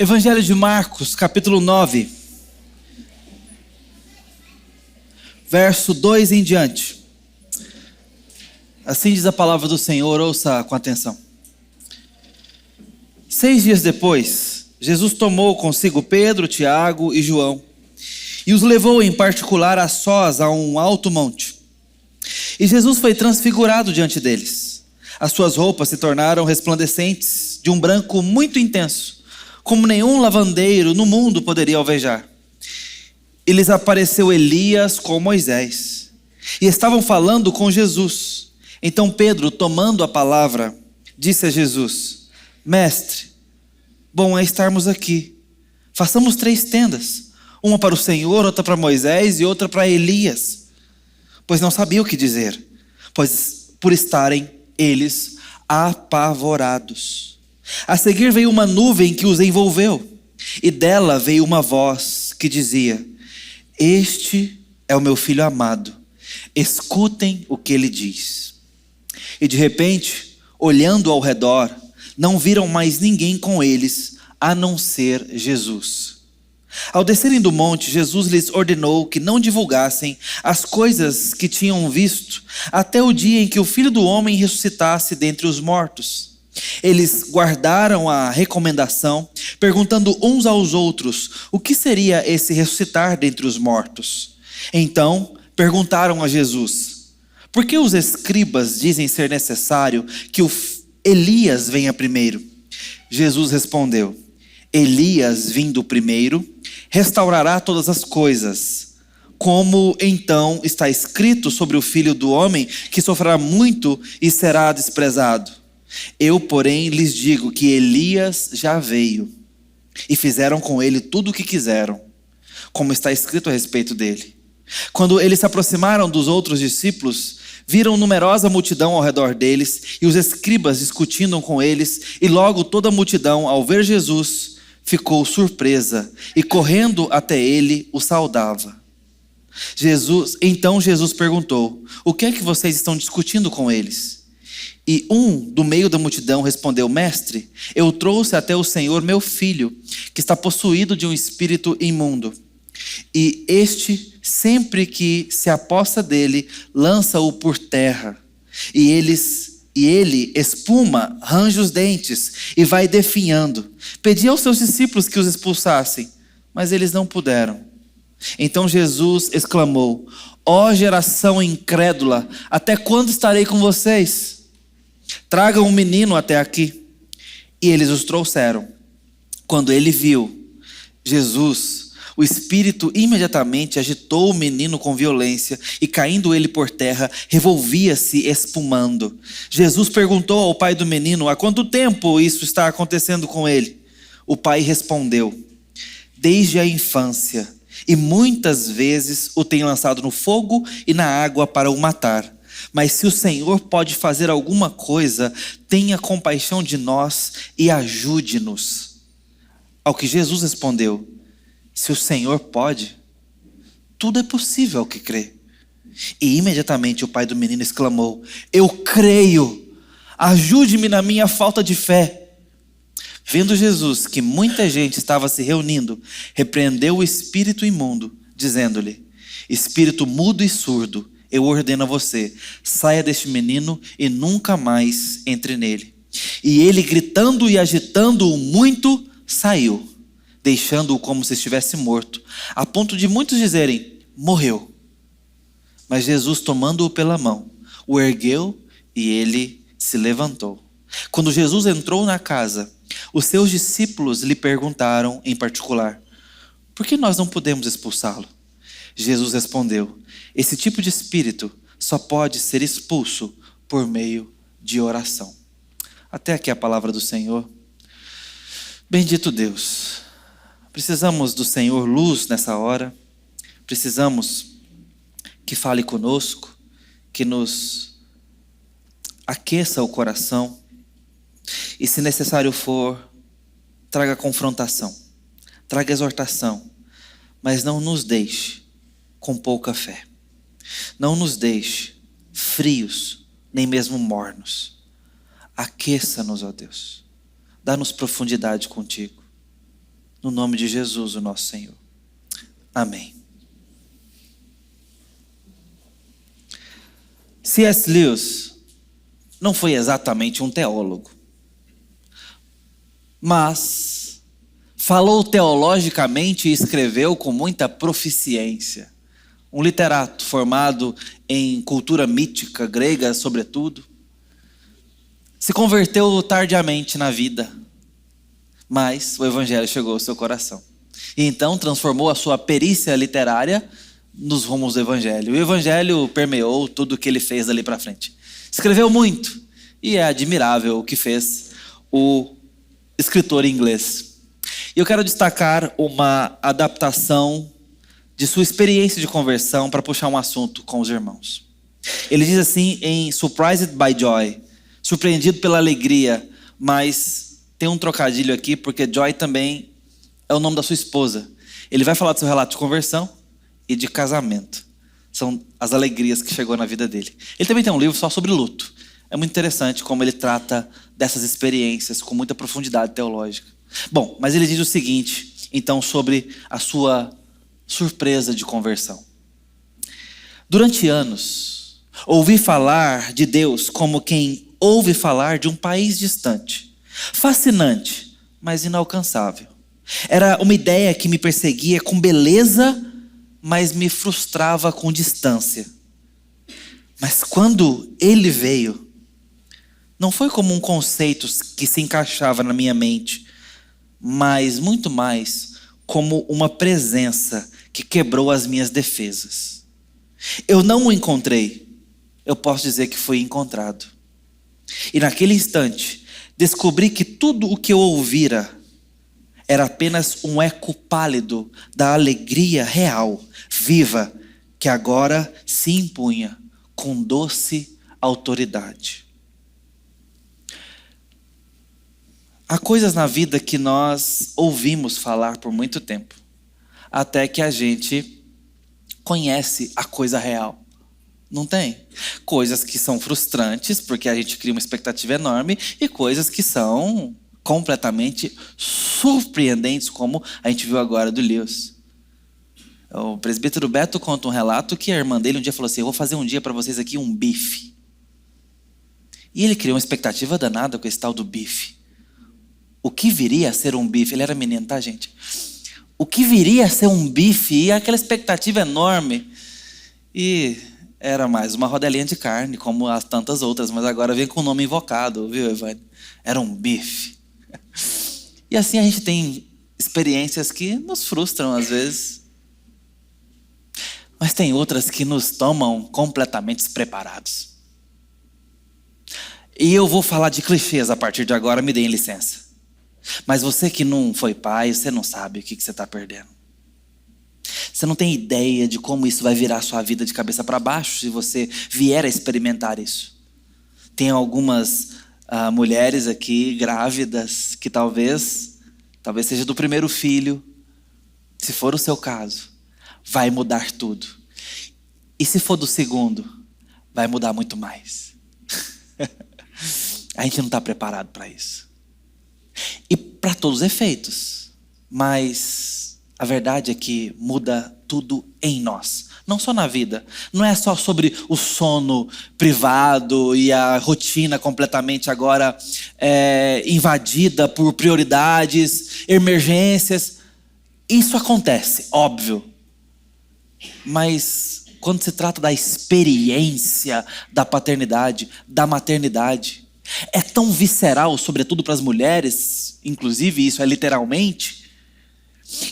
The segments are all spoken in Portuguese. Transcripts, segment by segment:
Evangelho de Marcos, capítulo 9, verso 2 em diante. Assim diz a palavra do Senhor, ouça com atenção. 6 dias depois, Jesus tomou consigo Pedro, Tiago e João e os levou em particular a sós a um alto monte. E Jesus foi transfigurado diante deles. As suas roupas se tornaram resplandecentes, de um branco muito intenso, como nenhum lavandeiro no mundo poderia alvejar. E lhes apareceu Elias com Moisés, e estavam falando com Jesus. Então Pedro, tomando a palavra, disse a Jesus: Mestre, bom é estarmos aqui. Façamos 3 tendas, uma para o Senhor, outra para Moisés e outra para Elias. Pois não sabia o que dizer, pois por estarem eles apavorados. A seguir veio uma nuvem que os envolveu, e dela veio uma voz que dizia: Este é o meu filho amado, escutem o que ele diz. E de repente, olhando ao redor, não viram mais ninguém com eles, a não ser Jesus. Ao descerem do monte, Jesus lhes ordenou que não divulgassem as coisas que tinham visto, até o dia em que o Filho do Homem ressuscitasse dentre os mortos. Eles guardaram a recomendação, perguntando uns aos outros o que seria esse ressuscitar dentre os mortos. Então perguntaram a Jesus: por que os escribas dizem ser necessário que o Elias venha primeiro? Jesus respondeu: Elias, vindo primeiro, restaurará todas as coisas. Como então está escrito sobre o Filho do Homem, que sofrerá muito e será desprezado. Eu, porém, lhes digo que Elias já veio, e fizeram com ele tudo o que quiseram, como está escrito a respeito dele. Quando eles se aproximaram dos outros discípulos, viram numerosa multidão ao redor deles, e os escribas discutindo com eles, e logo toda a multidão, ao ver Jesus, ficou surpresa, e correndo até ele, o saudava. Então Jesus perguntou: o que é que vocês estão discutindo com eles? E um do meio da multidão respondeu: Mestre, eu trouxe até o Senhor meu filho, que está possuído de um espírito imundo. E este, sempre que se aposta dele, lança-o por terra. E ele espuma, range os dentes e vai definhando. Pedi aos seus discípulos que os expulsassem, mas eles não puderam. Então Jesus exclamou: ó geração incrédula, até quando estarei com vocês? Tragam um menino até aqui. E eles os trouxeram. Quando ele viu Jesus, o espírito imediatamente agitou o menino com violência, e caindo ele por terra, revolvia-se espumando. Jesus perguntou ao pai do menino: há quanto tempo isso está acontecendo com ele? O pai respondeu: desde a infância, e muitas vezes o tem lançado no fogo e na água para o matar. Mas se o Senhor pode fazer alguma coisa, tenha compaixão de nós e ajude-nos. Ao que Jesus respondeu: se o Senhor pode, tudo é possível ao que crê. E imediatamente o pai do menino exclamou: eu creio, ajude-me na minha falta de fé. Vendo Jesus que muita gente estava se reunindo, repreendeu o espírito imundo, dizendo-lhe: espírito mudo e surdo, eu ordeno a você, saia deste menino e nunca mais entre nele. E ele, gritando e agitando-o muito, saiu, deixando-o como se estivesse morto, a ponto de muitos dizerem: morreu. Mas Jesus, tomando-o pela mão, o ergueu e ele se levantou. Quando Jesus entrou na casa, os seus discípulos lhe perguntaram em particular: por que nós não podemos expulsá-lo? Jesus respondeu: esse tipo de espírito só pode ser expulso por meio de oração. Até aqui a palavra do Senhor. Bendito Deus. Precisamos do Senhor luz nessa hora. Precisamos que fale conosco, que nos aqueça o coração. E se necessário for, traga confrontação, traga exortação, mas não nos deixe com pouca fé. Não nos deixe frios, nem mesmo mornos. Aqueça-nos, ó Deus. Dá-nos profundidade contigo. no nome de Jesus, o nosso Senhor. Amém. C.S. Lewis não foi exatamente um teólogo, mas falou teologicamente e escreveu com muita proficiência. Um literato formado em cultura mítica grega, sobretudo. Se converteu tardiamente na vida, mas o evangelho chegou ao seu coração. E então transformou a sua perícia literária nos rumos do evangelho. O evangelho permeou tudo o que ele fez dali para frente. Escreveu muito, e é admirável o que fez o escritor inglês. E eu quero destacar uma adaptação de sua experiência de conversão para puxar um assunto com os irmãos. Ele diz assim em Surprised by Joy, surpreendido pela alegria, mas tem um trocadilho aqui, porque Joy também é o nome da sua esposa. Ele vai falar do seu relato de conversão e de casamento. São as alegrias que chegou na vida dele. Ele também tem um livro só sobre luto. É muito interessante como ele trata dessas experiências com muita profundidade teológica. Bom, mas ele diz o seguinte, então, sobre a sua surpresa de conversão. Durante anos, ouvi falar de Deus como quem ouve falar de um país distante. Fascinante, mas inalcançável. Era uma ideia que me perseguia com beleza, mas me frustrava com distância. Mas quando ele veio, não foi como um conceito que se encaixava na minha mente, mas muito mais como uma presença que quebrou as minhas defesas. Eu não o encontrei, eu posso dizer que fui encontrado. E naquele instante, descobri que tudo o que eu ouvira era apenas um eco pálido da alegria real, viva, que agora se impunha com doce autoridade. Há coisas na vida que nós ouvimos falar por muito tempo, até que a gente conhece a coisa real. Não tem? Coisas que são frustrantes, porque a gente cria uma expectativa enorme, e coisas que são completamente surpreendentes, como a gente viu agora do Lewis. O presbítero Beto conta um relato que a irmã dele um dia falou assim: eu vou fazer um dia para vocês aqui um bife. E ele criou uma expectativa danada com esse tal do bife. O que viria a ser um bife? Ele era menino, tá, gente? O que viria a ser um bife? E aquela expectativa enorme. E era mais uma rodelinha de carne, como as tantas outras, mas agora vem com o nome invocado, viu, Evane? Era um bife. E assim a gente tem experiências que nos frustram às vezes. Mas tem outras que nos tomam completamente despreparados. E eu vou falar de clichês a partir de agora, me deem licença. Mas você que não foi pai, você não sabe o que você está perdendo. Você não tem ideia de como isso vai virar a sua vida de cabeça para baixo se você vier a experimentar isso. Tem algumas mulheres aqui grávidas que talvez seja do primeiro filho. Se for o seu caso, vai mudar tudo. E se for do segundo, vai mudar muito mais. A gente não está preparado para isso. E para todos os efeitos. Mas a verdade é que muda tudo em nós. Não só na vida. Não é só sobre o sono privado e a rotina completamente agora invadida por prioridades, emergências. Isso acontece, óbvio. Mas quando se trata da experiência da paternidade, da maternidade, é tão visceral, sobretudo para as mulheres, inclusive isso é literalmente,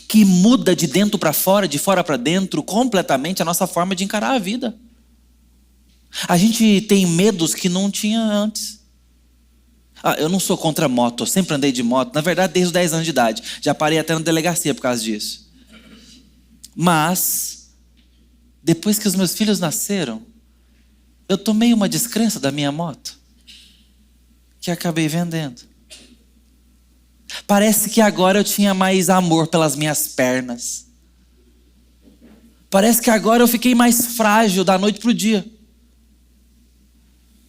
que muda de dentro para fora, de fora para dentro, completamente a nossa forma de encarar a vida. A gente tem medos que não tinha antes. Eu não sou contra moto, eu sempre andei de moto, na verdade desde os 10 anos de idade. Já parei até na delegacia por causa disso. Mas, depois que os meus filhos nasceram, eu tomei uma descrença da minha moto, que acabei vendendo. Parece que agora eu tinha mais amor pelas minhas pernas. Parece que agora eu fiquei mais frágil da noite para o dia.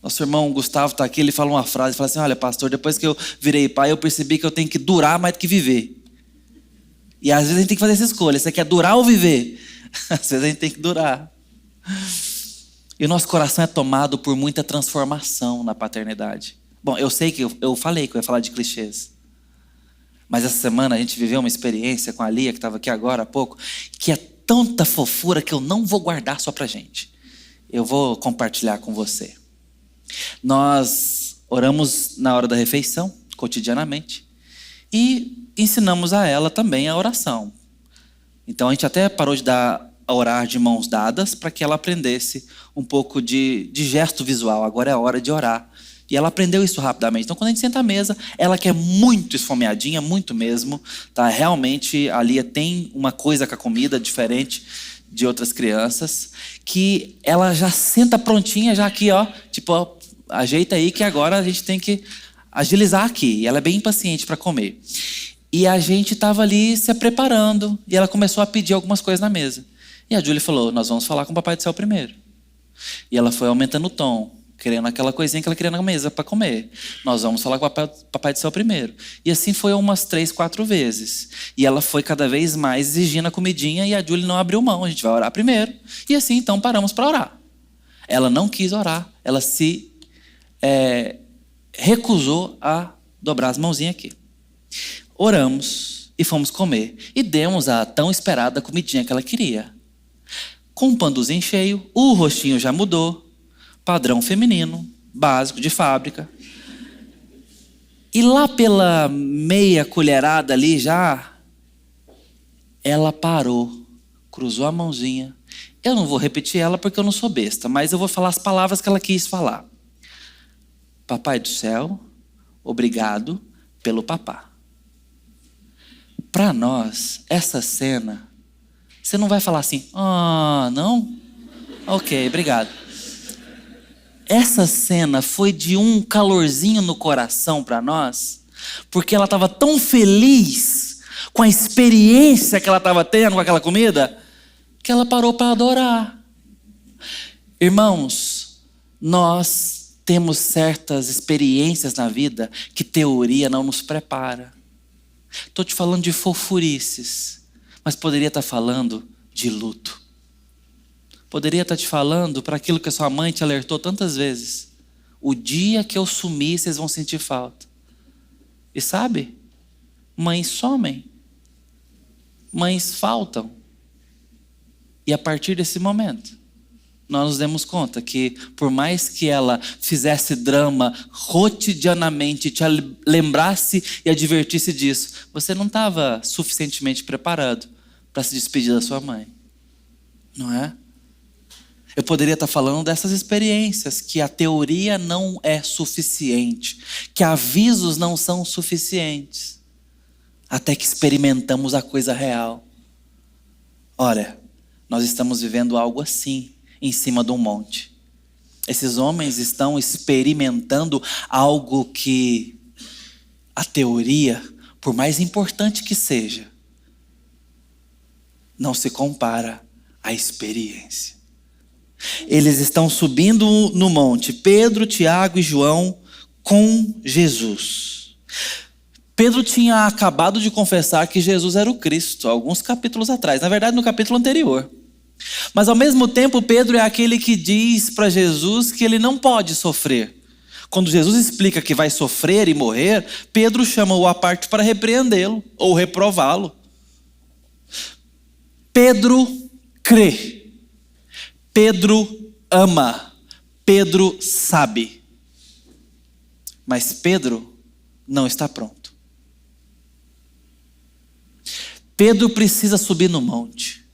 Nosso irmão Gustavo está aqui, ele fala uma frase, ele fala assim: olha, pastor, depois que eu virei pai, eu percebi que eu tenho que durar mais do que viver. E às vezes a gente tem que fazer essa escolha. Você quer durar ou viver? Às vezes a gente tem que durar. E o nosso coração é tomado por muita transformação na paternidade. Bom, eu sei que eu falei que eu ia falar de clichês. Mas essa semana a gente viveu uma experiência com a Lia, que estava aqui agora há pouco, que é tanta fofura que eu não vou guardar só pra gente. Eu vou compartilhar com você. Nós oramos na hora da refeição, cotidianamente, e ensinamos a ela também a oração. Então a gente até parou de orar de mãos dadas para que ela aprendesse um pouco de gesto visual. Agora é a hora de orar. E ela aprendeu isso rapidamente. Então, quando a gente senta à mesa, ela que é muito esfomeadinha, muito mesmo, tá? Realmente, a Lia tem uma coisa com a comida diferente de outras crianças, que ela já senta prontinha, já aqui, ó, tipo, ó, ajeita aí que agora a gente tem que agilizar aqui. E ela é bem impaciente para comer. E a gente estava ali se preparando, e ela começou a pedir algumas coisas na mesa. E a Julie falou, nós vamos falar com o Papai do Céu primeiro. E ela foi aumentando o tom, querendo aquela coisinha que ela queria na mesa para comer. Nós vamos falar com o Papai do Céu primeiro. E assim foi umas 3, 4 vezes. E ela foi cada vez mais exigindo a comidinha e a Julie não abriu mão. A gente vai orar primeiro. E assim, então, paramos para orar. Ela não quis orar. Ela se recusou a dobrar as mãozinhas aqui. Oramos e fomos comer. E demos a tão esperada comidinha que ela queria. Com um panduzinho cheio, o rostinho já mudou. Padrão feminino, básico, de fábrica. E lá pela meia colherada ali já, ela parou, cruzou a mãozinha. Eu não vou repetir ela porque eu não sou besta, mas eu vou falar as palavras que ela quis falar. Papai do céu, obrigado pelo papá. Para nós, essa cena, você não vai falar assim, não? Ok, obrigado. Essa cena foi de um calorzinho no coração para nós, porque ela estava tão feliz com a experiência que ela estava tendo com aquela comida, que ela parou para adorar. Irmãos, nós temos certas experiências na vida que teoria não nos prepara. Estou te falando de fofurices, mas poderia estar falando de luto. Poderia estar te falando para aquilo que a sua mãe te alertou tantas vezes. O dia que eu sumir, vocês vão sentir falta. E sabe? Mães somem. Mães faltam. E a partir desse momento, nós nos demos conta que por mais que ela fizesse drama cotidianamente, te lembrasse e advertisse disso, você não estava suficientemente preparado para se despedir da sua mãe. Não é? Eu poderia estar falando dessas experiências, que a teoria não é suficiente, que avisos não são suficientes, até que experimentamos a coisa real. Olha, nós estamos vivendo algo assim, em cima de um monte. Esses homens estão experimentando algo que a teoria, por mais importante que seja, não se compara à experiência. Eles estão subindo no monte, Pedro, Tiago e João, com Jesus. Pedro tinha acabado de confessar que Jesus era o Cristo, alguns capítulos atrás, na verdade no capítulo anterior. Mas ao mesmo tempo, Pedro é aquele que diz para Jesus que ele não pode sofrer. Quando Jesus explica que vai sofrer e morrer, Pedro chama-o à parte para repreendê-lo ou reprová-lo. Pedro crê. Pedro ama, Pedro sabe, mas Pedro não está pronto. Pedro precisa subir no monte.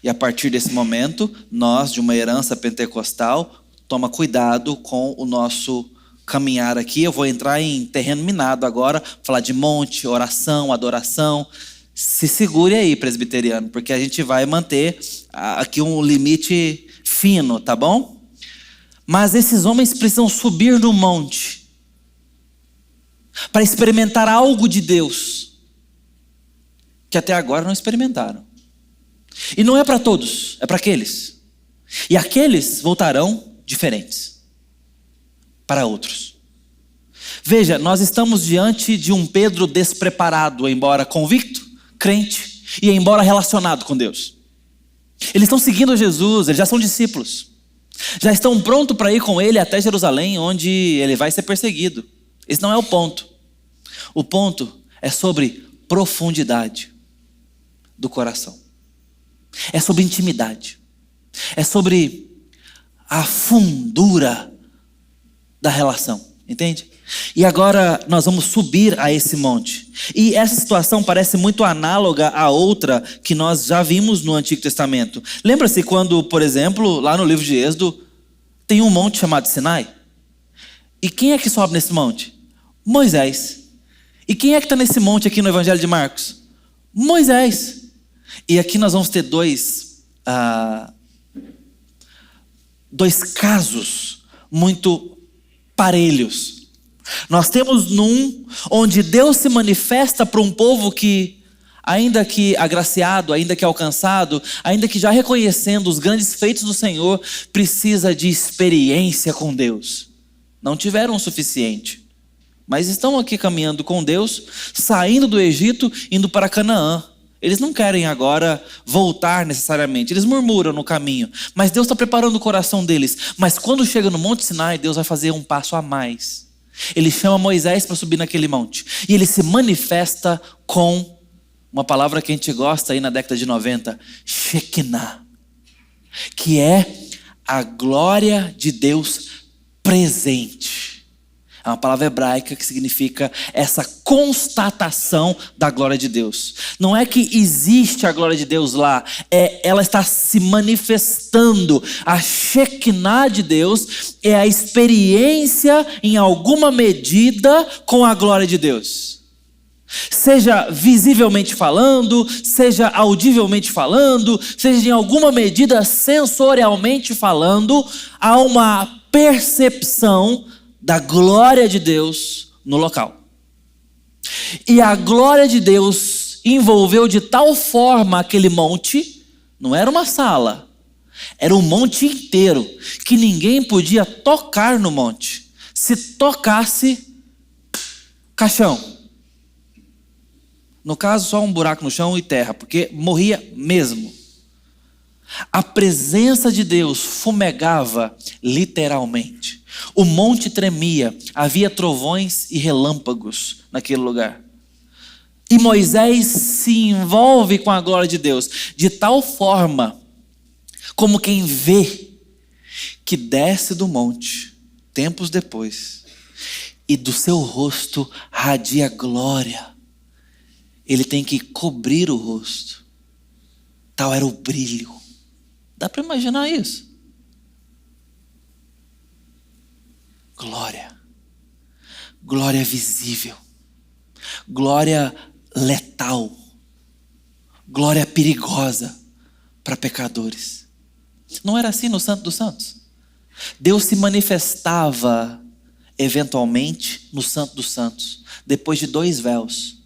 E a partir desse momento, nós, de uma herança pentecostal, toma cuidado com o nosso caminhar aqui. Eu vou entrar em terreno minado agora, falar de monte, oração, adoração. Se segure aí, presbiteriano, porque a gente vai manter aqui um limite fino, tá bom? Mas esses homens precisam subir no monte para experimentar algo de Deus que até agora não experimentaram. E não é para todos, é para aqueles. E aqueles voltarão diferentes para outros. Veja, nós estamos diante de um Pedro despreparado, embora convicto, crente, e ir embora relacionado com Deus. Eles estão seguindo Jesus, eles já são discípulos. Já estão prontos para ir com ele até Jerusalém, onde ele vai ser perseguido. Esse não é o ponto. O ponto é sobre profundidade do coração. É sobre intimidade. É sobre a fundura da relação. Entende? E agora nós vamos subir a esse monte. E essa situação parece muito análoga à outra que nós já vimos no Antigo Testamento. Lembra-se quando, por exemplo, lá no livro de Êxodo, tem um monte chamado Sinai? E quem é que sobe nesse monte? Moisés. E quem é que está nesse monte aqui no Evangelho de Marcos? Moisés. E aqui nós vamos ter dois casos muito parelhos. Nós temos num onde Deus se manifesta para um povo que, ainda que agraciado, ainda que alcançado, ainda que já reconhecendo os grandes feitos do Senhor, precisa de experiência com Deus. Não tiveram o suficiente, mas estão aqui caminhando com Deus, saindo do Egito, indo para Canaã. Eles não querem agora voltar necessariamente, eles murmuram no caminho, mas Deus está preparando o coração deles. Mas quando chega no Monte Sinai, Deus vai fazer um passo a mais. Ele chama Moisés para subir naquele monte, e ele se manifesta com uma palavra que a gente gosta aí na década de 90, Shekinah, que é a glória de Deus presente. É uma palavra hebraica que significa essa constatação da glória de Deus. Não é que existe a glória de Deus lá, ela está se manifestando. A Shekinah de Deus é a experiência em alguma medida com a glória de Deus. Seja visivelmente falando, seja audivelmente falando, seja em alguma medida sensorialmente falando, há uma percepção da glória de Deus no local. E a glória de Deus envolveu de tal forma aquele monte, não era uma sala, era um monte inteiro, que ninguém podia tocar no monte. Se tocasse, caixão. No caso, só um buraco no chão e terra, porque morria mesmo. A presença de Deus fumegava literalmente. O monte tremia, havia trovões e relâmpagos naquele lugar. E Moisés se envolve com a glória de Deus, de tal forma, como quem vê, que desce do monte, tempos depois, e do seu rosto radia glória. Ele tem que cobrir o rosto. Tal era o brilho. Dá para imaginar isso? Glória. Glória visível. Glória letal. Glória perigosa para pecadores. Não era assim no Santo dos Santos? Deus se manifestava eventualmente no Santo dos Santos, depois de 2 véus.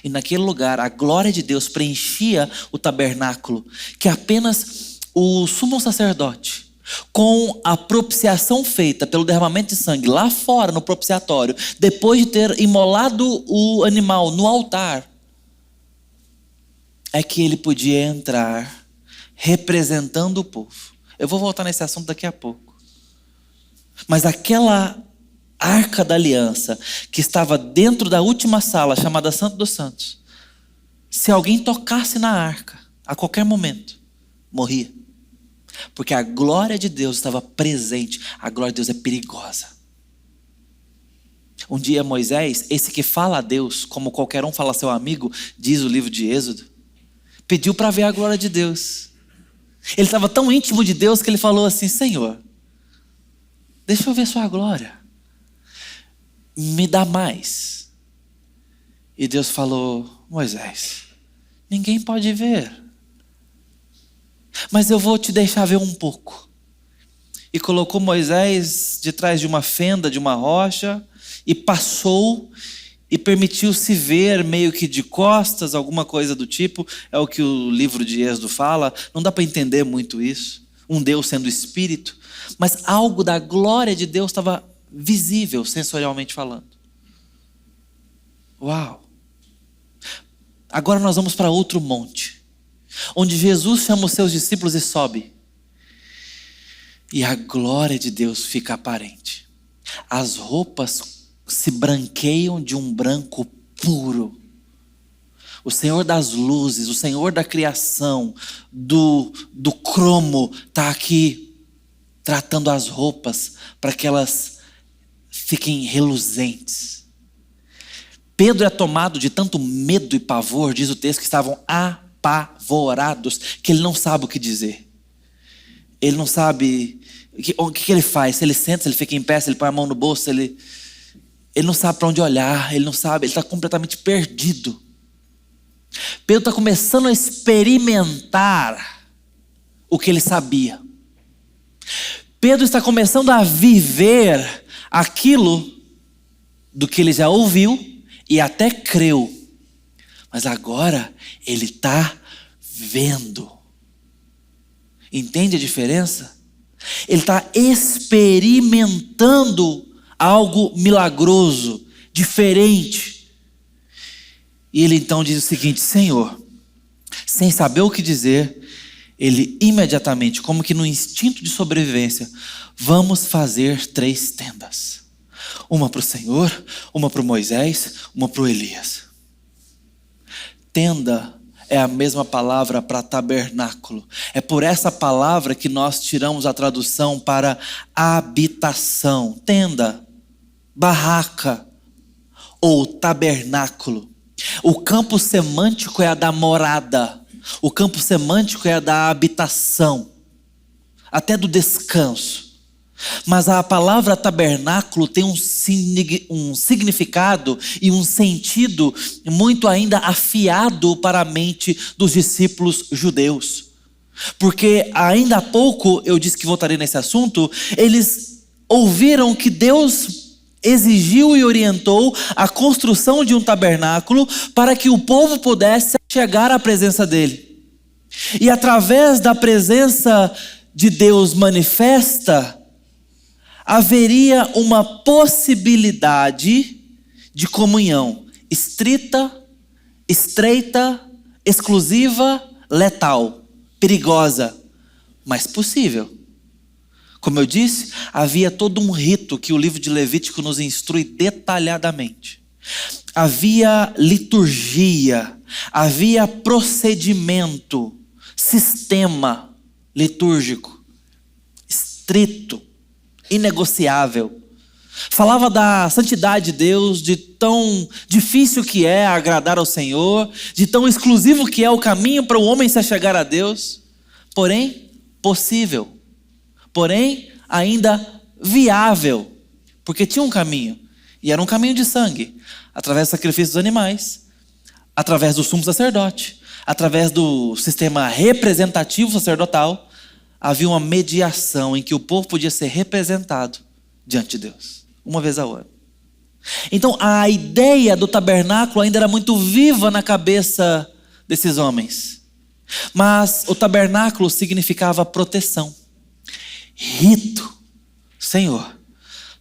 E naquele lugar a glória de Deus preenchia o tabernáculo, que apenas o sumo sacerdote, com a propiciação feita pelo derramamento de sangue lá fora no propiciatório, depois de ter imolado o animal no altar, é que ele podia entrar representando o povo. Eu vou voltar nesse assunto daqui a pouco. Mas aquela arca da aliança que estava dentro da última sala chamada Santo dos Santos, se alguém tocasse na arca a qualquer momento, morria. Porque a glória de Deus estava presente. A glória de Deus é perigosa. Um dia Moisés, esse que fala a Deus como qualquer um fala a seu amigo, diz o livro de Êxodo, pediu para ver a glória de Deus. Ele estava tão íntimo de Deus que ele falou assim: Senhor, deixa eu ver sua glória, me dá mais. E Deus falou: Moisés, ninguém pode ver, mas eu vou te deixar ver um pouco. E colocou Moisés de trás de uma fenda, de uma rocha, e passou e permitiu-se ver meio que de costas, alguma coisa do tipo. É o que o livro de Êxodo fala. Não dá para entender muito isso, um Deus sendo espírito, mas algo da glória de Deus estava visível, sensorialmente falando. Uau! Agora nós vamos para outro monte, onde Jesus chama os seus discípulos e sobe. E a glória de Deus fica aparente. As roupas se branqueiam de um branco puro. O Senhor das luzes, o Senhor da criação, do cromo, está aqui tratando as roupas para que elas fiquem reluzentes. Pedro é tomado de tanto medo e pavor, diz o texto, que estavam apavorados, que ele não sabe o que dizer. Ele não sabe o que ele faz. Se ele senta, se ele fica em pé, se ele põe a mão no bolso, ele não sabe para onde olhar, ele não sabe, ele está completamente perdido. Pedro está começando a experimentar o que ele sabia. Pedro está começando a viver aquilo do que ele já ouviu e até creu. Mas agora ele está vendo. Entende a diferença? Ele está experimentando algo milagroso, diferente. E ele então diz o seguinte: Senhor, sem saber o que dizer, ele imediatamente, como que no instinto de sobrevivência, vamos fazer 3 tendas. Uma para o Senhor, uma para o Moisés, uma para o Elias. Tenda é a mesma palavra para tabernáculo. É por essa palavra que nós tiramos a tradução para habitação. Tenda, barraca ou tabernáculo. O campo semântico é a da morada. O campo semântico é a da habitação, até do descanso. Mas a palavra tabernáculo tem um significado e um sentido muito ainda afiado para a mente dos discípulos judeus. Porque ainda há pouco, eu disse que voltaria nesse assunto, eles ouviram que Deus exigiu e orientou a construção de um tabernáculo para que o povo pudesse chegar à presença dele. E através da presença de Deus manifesta, haveria uma possibilidade de comunhão estreita, exclusiva, letal, perigosa, mas possível. Como eu disse, havia todo um rito que o livro de Levítico nos instrui detalhadamente. Havia liturgia, havia procedimento, sistema litúrgico, estrito, inegociável. Falava da santidade de Deus, de tão difícil que é agradar ao Senhor, de tão exclusivo que é o caminho para o homem se achegar a Deus, porém possível. Porém, ainda viável, porque tinha um caminho, e era um caminho de sangue, através do sacrifício dos animais, através do sumo sacerdote, através do sistema representativo sacerdotal, havia uma mediação em que o povo podia ser representado diante de Deus, uma vez ao ano. Então, a ideia do tabernáculo ainda era muito viva na cabeça desses homens, mas o tabernáculo significava proteção. Rito. Senhor,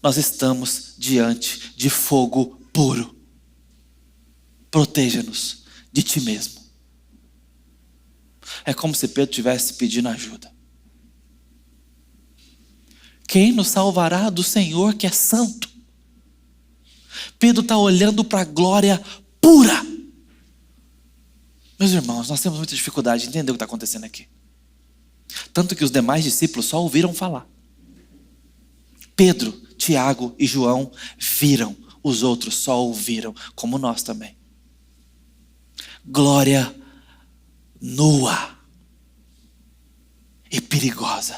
nós estamos diante de fogo puro. Proteja-nos de ti mesmo. É como se Pedro estivesse pedindo ajuda. Quem nos salvará do Senhor que é santo? Pedro está olhando para a glória pura. Meus irmãos, nós temos muita dificuldade de entender o que está acontecendo aqui. Tanto que os demais discípulos só ouviram falar. Pedro, Tiago e João viram, os outros só ouviram, como nós também. Glória nua e perigosa.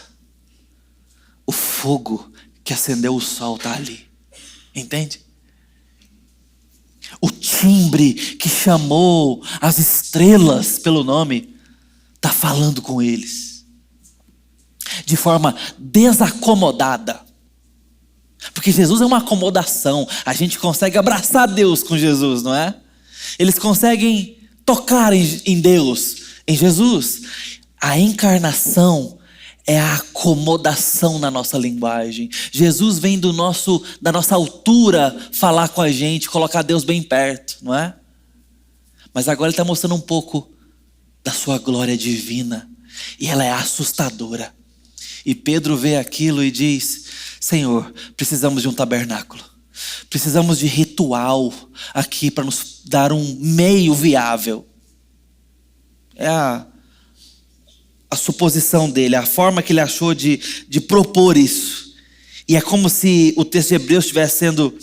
O fogo que acendeu o sol está ali, entende? O timbre que chamou as estrelas pelo nome está falando com eles. De forma desacomodada. Porque Jesus é uma acomodação. A gente consegue abraçar Deus com Jesus, não é? Eles conseguem tocar em Deus, em Jesus. A encarnação é a acomodação na nossa linguagem. Jesus vem da nossa altura falar com a gente, colocar Deus bem perto, não é? Mas agora ele está mostrando um pouco da sua glória divina. E ela é assustadora. E Pedro vê aquilo e diz: Senhor, precisamos de um tabernáculo. Precisamos de ritual aqui para nos dar um meio viável. É a suposição dele, a forma que ele achou de propor isso. E é como se o texto de Hebreus estivesse sendo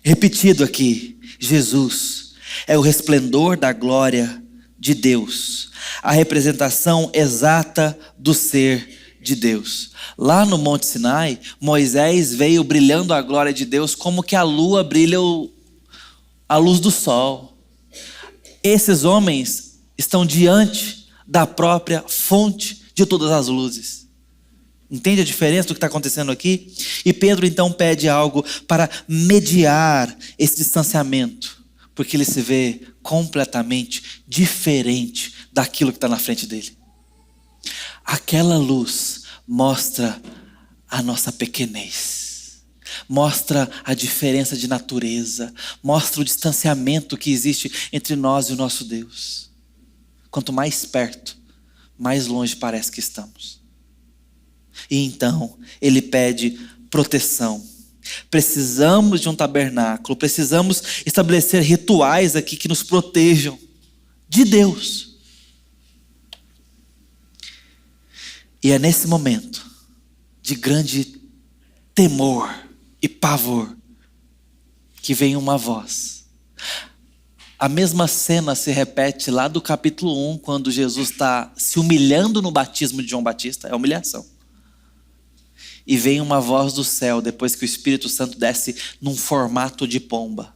repetido aqui. Jesus é o resplendor da glória de Deus, a representação exata do ser de Deus. Lá no Monte Sinai, Moisés veio brilhando a glória de Deus como que a lua brilha a luz do sol. Esses homens estão diante da própria fonte de todas as luzes. Entende a diferença do que está acontecendo aqui? E Pedro então pede algo para mediar esse distanciamento, porque ele se vê completamente diferente daquilo que está na frente dele. Aquela luz mostra a nossa pequenez, mostra a diferença de natureza, mostra o distanciamento que existe entre nós e o nosso Deus. Quanto mais perto, mais longe parece que estamos. E então ele pede proteção. Precisamos de um tabernáculo, precisamos estabelecer rituais aqui que nos protejam de Deus. E é nesse momento de grande temor e pavor que vem uma voz. A mesma cena se repete lá do capítulo 1, quando Jesus está se humilhando no batismo de João Batista. É humilhação. E vem uma voz do céu, depois que o Espírito Santo desce num formato de pomba,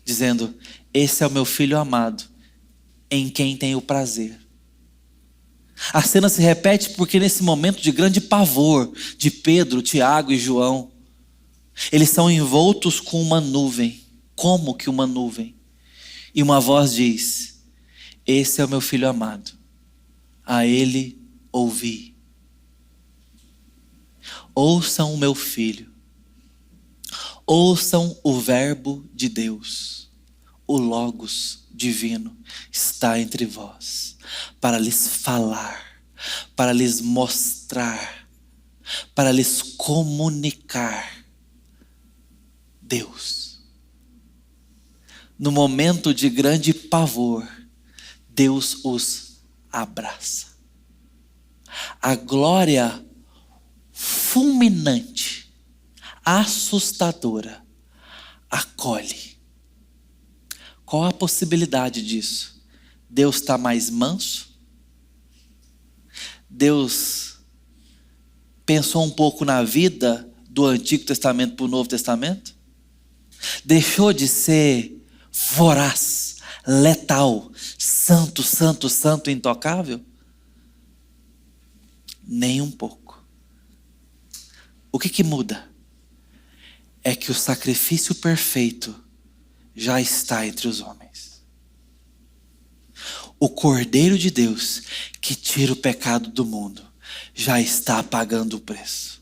dizendo: esse é o meu filho amado, em quem tenho prazer. A cena se repete porque nesse momento de grande pavor de Pedro, Tiago e João, eles são envoltos com uma nuvem. Como que uma nuvem? E uma voz diz: esse é o meu filho amado, a ele ouvi. Ouçam o meu filho, ouçam o verbo de Deus, o Logos divino está entre vós, para lhes falar, para lhes mostrar, para lhes comunicar Deus. No momento de grande pavor, Deus os abraça. A glória fulminante, assustadora, acolhe. Qual a possibilidade disso? Deus está mais manso? Deus pensou um pouco na vida do Antigo Testamento para o Novo Testamento? Deixou de ser voraz, letal, santo, santo, santo, intocável? Nem um pouco. O que muda? É que o sacrifício perfeito já está entre os homens. O Cordeiro de Deus que tira o pecado do mundo já está pagando o preço.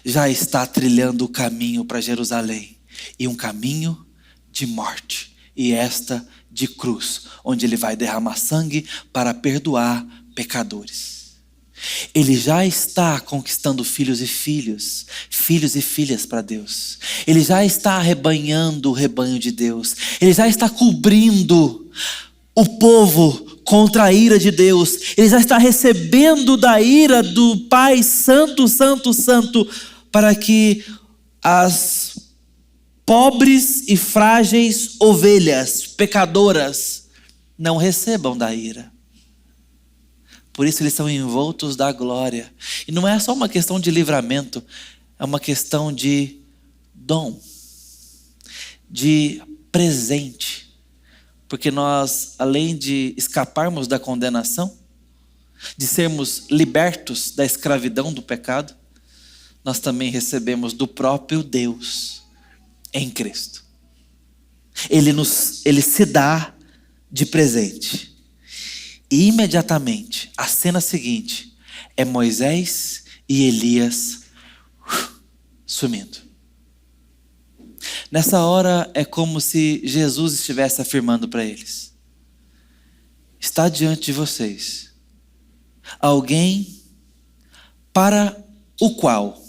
Já está trilhando o caminho para Jerusalém. E um caminho de morte. E esta de cruz, onde ele vai derramar sangue para perdoar pecadores. Ele já está conquistando filhos e filhas para Deus. Ele já está arrebanhando o rebanho de Deus. Ele já está cobrindo o povo contra a ira de Deus. Ele já está recebendo da ira do Pai Santo, Santo, Santo, para que as pobres e frágeis ovelhas pecadoras não recebam da ira. Por isso eles são envoltos da glória. E não é só uma questão de livramento, é uma questão de dom, de presente. Porque nós, além de escaparmos da condenação, de sermos libertos da escravidão do pecado, nós também recebemos do próprio Deus em Cristo. Ele se dá de presente. E imediatamente, a cena seguinte é Moisés e Elias sumindo. Nessa hora é como se Jesus estivesse afirmando para eles: está diante de vocês alguém para o qual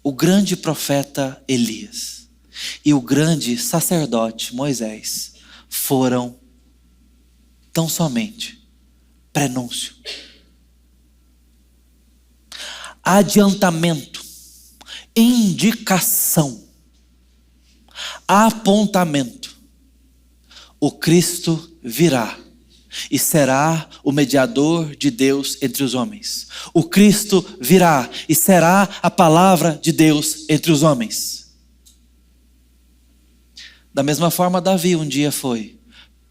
o grande profeta Elias e o grande sacerdote Moisés foram tão somente prenúncio, adiantamento, indicação, apontamento. O Cristo virá e será o mediador de Deus entre os homens. O Cristo virá e será a palavra de Deus entre os homens. Da mesma forma, Davi um dia foi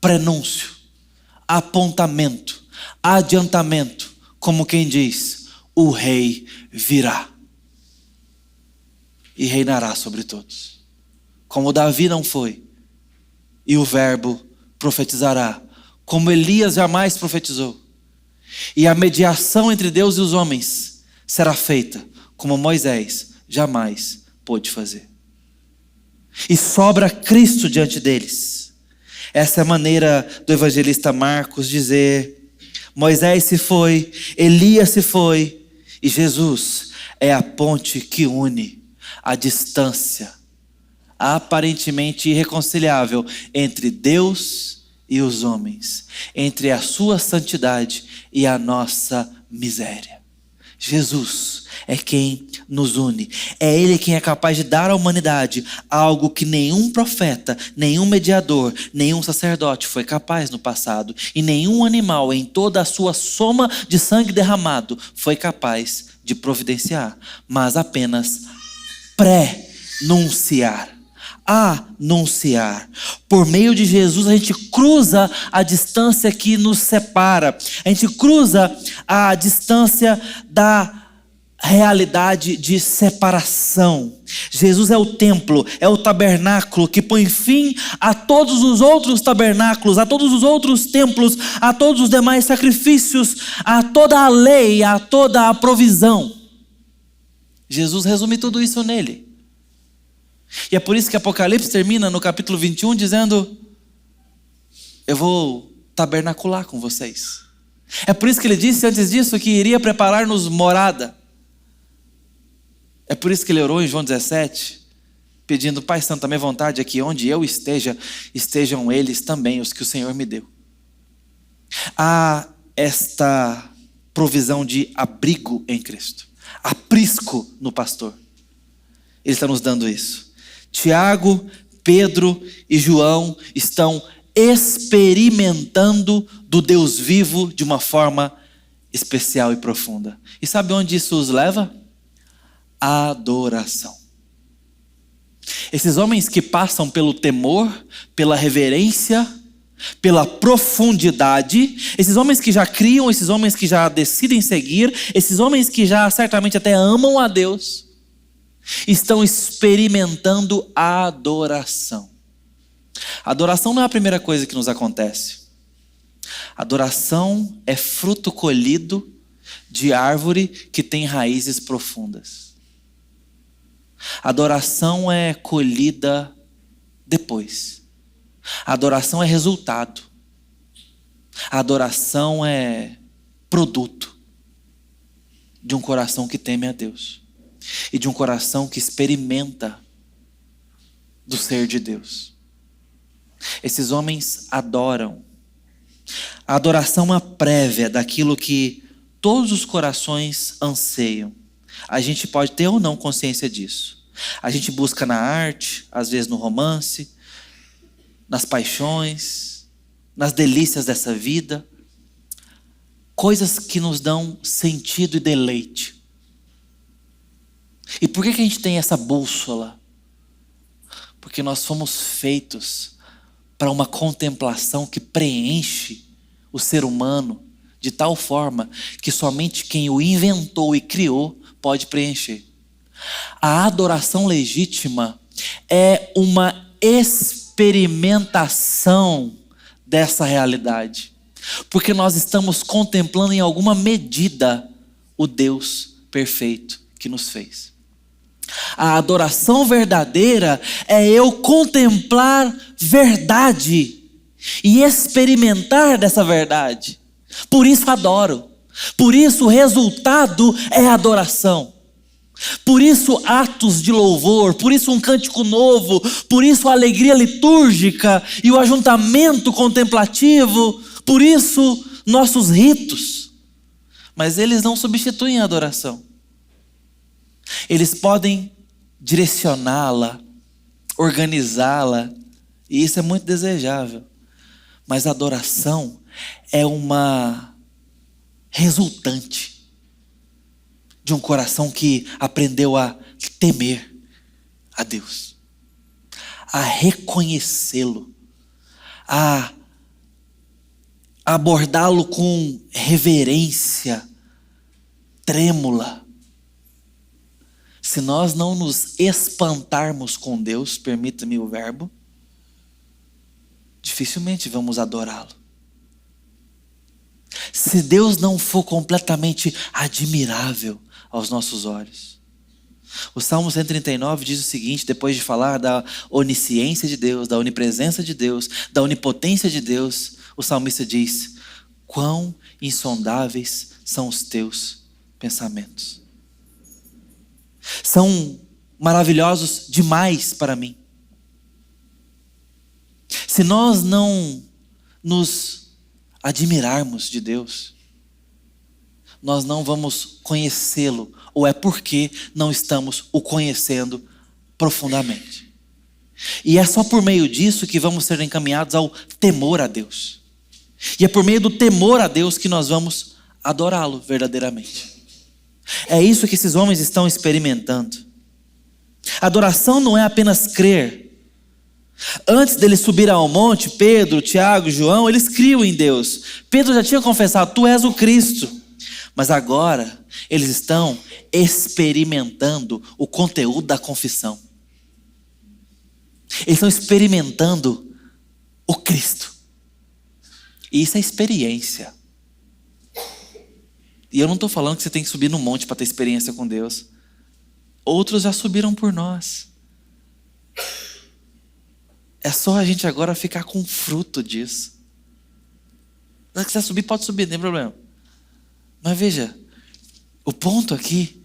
prenúncio, apontamento, adiantamento, como quem diz: o rei virá e reinará sobre todos. Como Davi não foi, e o verbo profetizará, como Elias jamais profetizou. E a mediação entre Deus e os homens será feita como Moisés jamais pôde fazer. E sobra Cristo diante deles. Essa é a maneira do evangelista Marcos dizer: Moisés se foi, Elias se foi, e Jesus é a ponte que une a distância aparentemente irreconciliável entre Deus e os homens, entre a sua santidade e a nossa miséria. Jesus é quem nos une. É Ele quem é capaz de dar à humanidade algo que nenhum profeta, nenhum mediador, nenhum sacerdote foi capaz no passado. E nenhum animal em toda a sua soma de sangue derramado foi capaz de providenciar. Mas apenas pré-nunciar. Anunciar. Por meio de Jesus a gente cruza a distância que nos separa. A gente cruza a distância da realidade de separação. Jesus é o templo, é o tabernáculo que põe fim a todos os outros tabernáculos, a todos os outros templos, a todos os demais sacrifícios, a toda a lei, a toda a provisão. Jesus resume tudo isso nele. E é por isso que Apocalipse termina no capítulo 21 dizendo: eu vou tabernacular com vocês. É por isso que ele disse antes disso que iria preparar-nos morada. É por isso que ele orou em João 17, pedindo: Pai Santo, a minha vontade é que onde eu esteja, estejam eles também, os que o Senhor me deu. Há esta provisão de abrigo em Cristo, aprisco no pastor. Ele está nos dando isso. Tiago, Pedro e João estão experimentando do Deus vivo de uma forma especial e profunda. E sabe onde isso os leva? Adoração. Esses homens que passam pelo temor, pela reverência, pela profundidade, esses homens que já criam, esses homens que já decidem seguir, esses homens que já certamente até amam a Deus, estão experimentando a adoração. A adoração não é a primeira coisa que nos acontece. A adoração é fruto colhido de árvore que tem raízes profundas. A adoração é colhida depois. A adoração é resultado. A adoração é produto de um coração que teme a Deus. E de um coração que experimenta do ser de Deus. Esses homens adoram. A adoração é uma prévia daquilo que todos os corações anseiam. A gente pode ter ou não consciência disso. A gente busca na arte, às vezes no romance, nas paixões, nas delícias dessa vida, coisas que nos dão sentido e deleite. E por que a gente tem essa bússola? Porque nós fomos feitos para uma contemplação que preenche o ser humano de tal forma que somente quem o inventou e criou pode preencher. A adoração legítima é uma experimentação dessa realidade, porque nós estamos contemplando em alguma medida o Deus perfeito que nos fez. A adoração verdadeira é eu contemplar verdade e experimentar dessa verdade. Por isso adoro. Por isso o resultado é adoração. Por isso atos de louvor, por isso um cântico novo, por isso a alegria litúrgica e o ajuntamento contemplativo, por isso nossos ritos. Mas eles não substituem a adoração. Eles podem direcioná-la, organizá-la, e isso é muito desejável. Mas a adoração é uma resultante de um coração que aprendeu a temer a Deus, a reconhecê-lo, a abordá-lo com reverência trêmula. Se nós não nos espantarmos com Deus, permita-me o verbo, dificilmente vamos adorá-lo. Se Deus não for completamente admirável aos nossos olhos. O Salmo 139 diz o seguinte, depois de falar da onisciência de Deus, da onipresença de Deus, da onipotência de Deus, o salmista diz: quão insondáveis são os teus pensamentos. São maravilhosos demais para mim. Se nós não nos admirarmos de Deus, nós não vamos conhecê-lo, ou é porque não estamos o conhecendo profundamente. E é só por meio disso que vamos ser encaminhados ao temor a Deus. E é por meio do temor a Deus que nós vamos adorá-lo verdadeiramente. É isso que esses homens estão experimentando. Adoração não é apenas crer. Antes deles subir ao monte, Pedro, Tiago, João, eles criam em Deus. Pedro já tinha confessado: tu és o Cristo. Mas agora eles estão experimentando o conteúdo da confissão. Eles estão experimentando o Cristo. E isso é experiência. E eu não estou falando que você tem que subir no monte para ter experiência com Deus. Outros já subiram por nós. É só a gente agora ficar com fruto disso. Se quiser subir, pode subir, não tem problema. Mas veja, o ponto aqui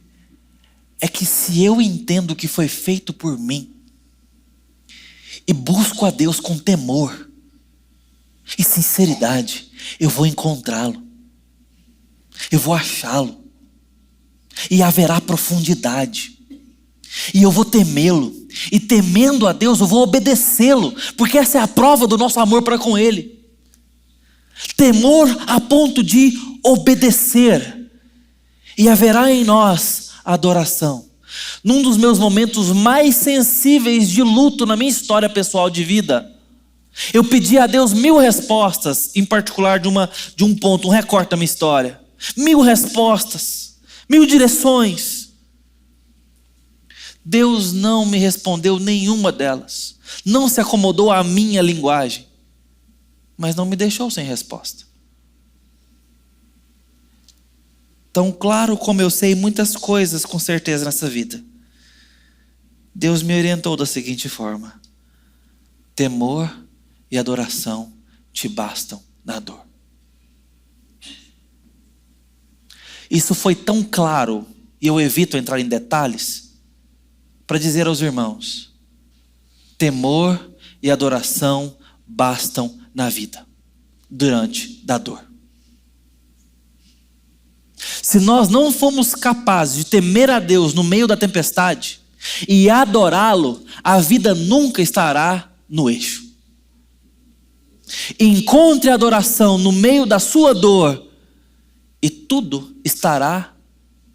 é que se eu entendo o que foi feito por mim e busco a Deus com temor e sinceridade, eu vou encontrá-lo. Eu vou achá-lo. E haverá profundidade. E eu vou temê-lo. E temendo a Deus, eu vou obedecê-lo. Porque essa é a prova do nosso amor para com Ele. Temor a ponto de obedecer. E haverá em nós adoração. Num dos meus momentos mais sensíveis de luto na minha história pessoal de vida, eu pedi a Deus 1000 respostas, em particular de um ponto, um recorte da minha história. 1000 respostas, 1000 direções. Deus não me respondeu nenhuma delas. Não se acomodou à minha linguagem. Mas não me deixou sem resposta. Tão claro como eu sei muitas coisas com certeza nessa vida, Deus me orientou da seguinte forma: temor e adoração te bastam na dor. Isso foi tão claro, e eu evito entrar em detalhes, para dizer aos irmãos: temor e adoração bastam na vida, durante da dor. Se nós não formos capazes de temer a Deus no meio da tempestade e adorá-lo, a vida nunca estará no eixo. Encontre adoração no meio da sua dor e tudo estará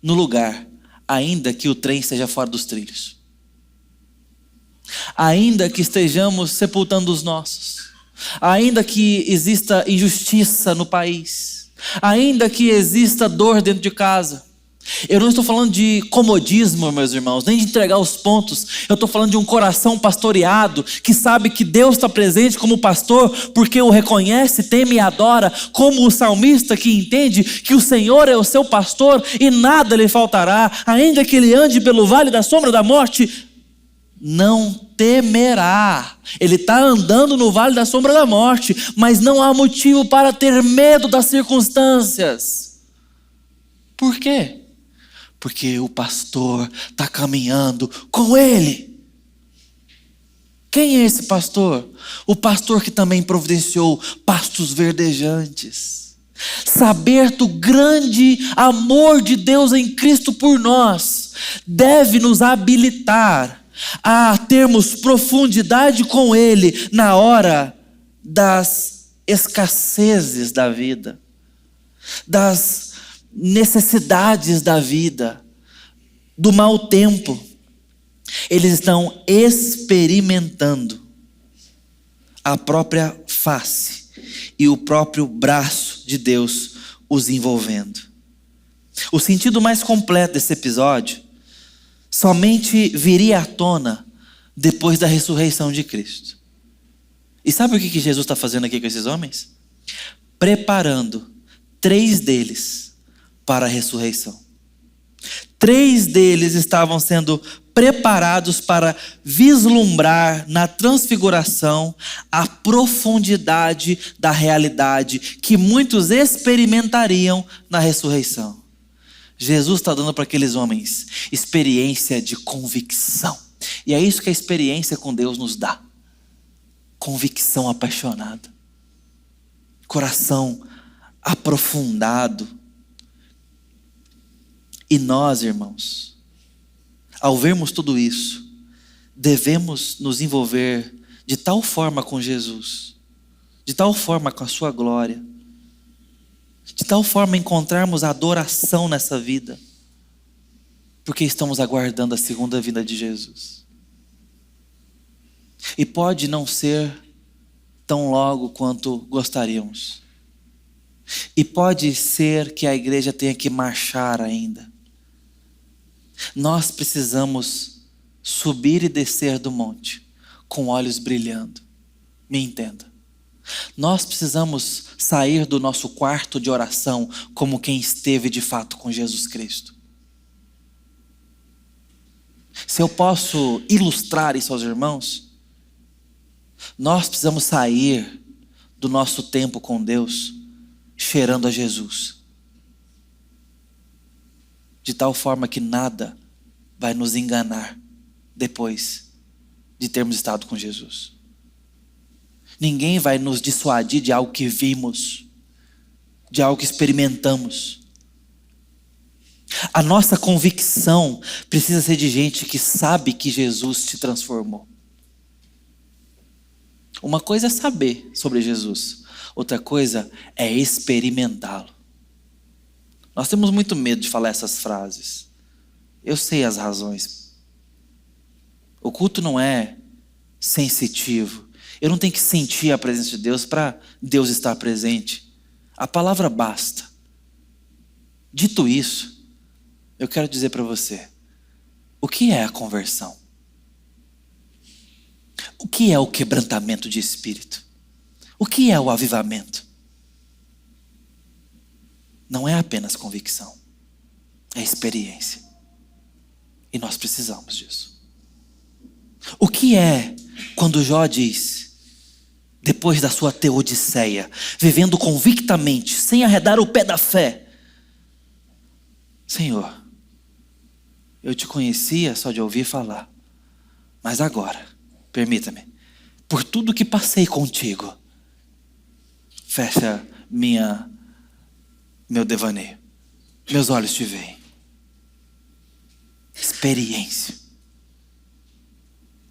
no lugar, ainda que o trem esteja fora dos trilhos. Ainda que estejamos sepultando os nossos, ainda que exista injustiça no país, ainda que exista dor dentro de casa. Eu não estou falando de comodismo, meus irmãos, nem de entregar os pontos. Eu estou falando de um coração pastoreado, que sabe que Deus está presente como pastor, porque o reconhece, teme e adora, como o salmista que entende que o Senhor é o seu pastor e nada lhe faltará. Ainda que ele ande pelo vale da sombra da morte, não temerá. Ele está andando no vale da sombra da morte, mas não há motivo para ter medo das circunstâncias. Por quê? Porque o pastor está caminhando com ele. Quem é esse pastor? O pastor que também providenciou pastos verdejantes. Saber do grande amor de Deus em Cristo por nós deve nos habilitar a termos profundidade com Ele na hora das escassezes da vida, das necessidades da vida, do mau tempo. Eles estão experimentando a própria face e o próprio braço de Deus os envolvendo. O sentido mais completo desse episódio somente viria à tona depois da ressurreição de Cristo. E sabe o que Jesus está fazendo aqui com esses homens? Preparando 3 deles para a ressurreição. 3 deles estavam sendo preparados para vislumbrar na transfiguração a profundidade da realidade que muitos experimentariam na ressurreição. Jesus está dando para aqueles homens experiência de convicção. E é isso que a experiência com Deus nos dá. Convicção apaixonada. Coração aprofundado. E nós, irmãos, ao vermos tudo isso, devemos nos envolver de tal forma com Jesus, de tal forma com a sua glória, de tal forma encontrarmos adoração nessa vida, porque estamos aguardando a segunda vinda de Jesus. E pode não ser tão logo quanto gostaríamos. E pode ser que a igreja tenha que marchar ainda. Nós precisamos subir e descer do monte com olhos brilhando. Me entenda. Nós precisamos sair do nosso quarto de oração como quem esteve de fato com Jesus Cristo. Se eu posso ilustrar isso aos irmãos, nós precisamos sair do nosso tempo com Deus cheirando a Jesus. De tal forma que nada vai nos enganar depois de termos estado com Jesus. Ninguém vai nos dissuadir de algo que vimos, de algo que experimentamos. A nossa convicção precisa ser de gente que sabe que Jesus te transformou. Uma coisa é saber sobre Jesus, outra coisa é experimentá-lo. Nós temos muito medo de falar essas frases. Eu sei as razões. O culto não é sensitivo. Eu não tenho que sentir a presença de Deus para Deus estar presente. A palavra basta. Dito isso, eu quero dizer para você, o que é a conversão? O que é o quebrantamento de espírito? O que é o avivamento? Não é apenas convicção, é experiência. E nós precisamos disso. O que é quando Jó diz, depois da sua teodiceia, vivendo convictamente, sem arredar o pé da fé: Senhor, eu te conhecia só de ouvir falar, mas agora, permita-me, por tudo que passei contigo, fecha meu devaneio, meus olhos te veem. Experiência.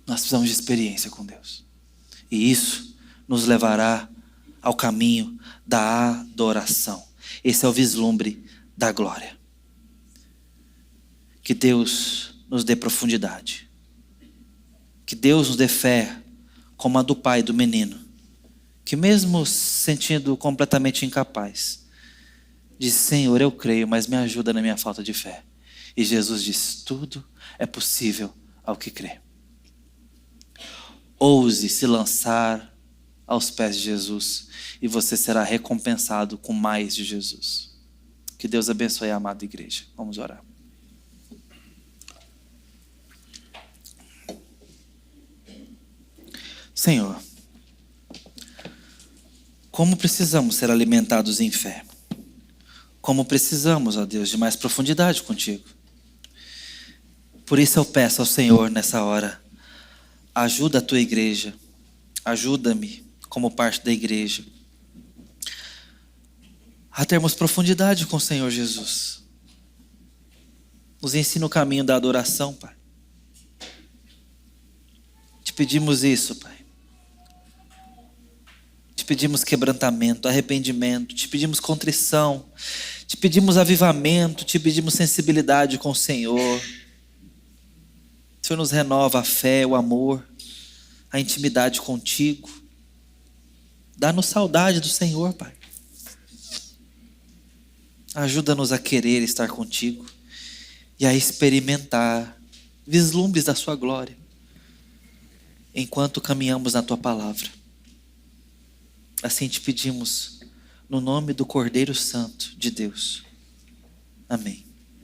Nós precisamos de experiência com Deus. E isso nos levará ao caminho da adoração. Esse é o vislumbre da glória. Que Deus nos dê profundidade. Que Deus nos dê fé como a do pai do menino, que mesmo se sentindo completamente incapaz, disse: Senhor, eu creio, mas me ajuda na minha falta de fé. E Jesus disse: tudo é possível ao que crê. Ouse se lançar aos pés de Jesus e você será recompensado com mais de Jesus. Que Deus abençoe a amada igreja. Vamos orar. Senhor, como precisamos ser alimentados em fé. Como precisamos, ó Deus, de mais profundidade contigo. Por isso eu peço ao Senhor nessa hora, ajuda a tua igreja, ajuda-me como parte da igreja a termos profundidade com o Senhor Jesus. Nos ensina o caminho da adoração, Pai. Te pedimos isso, Pai. Te pedimos quebrantamento, arrependimento, te pedimos contrição, te pedimos avivamento, te pedimos sensibilidade com o Senhor. O Senhor nos renova a fé, o amor, a intimidade contigo. Dá-nos saudade do Senhor, Pai. Ajuda-nos a querer estar contigo e a experimentar vislumbres da sua glória enquanto caminhamos na tua palavra. Assim te pedimos no nome do Cordeiro Santo de Deus. Amém.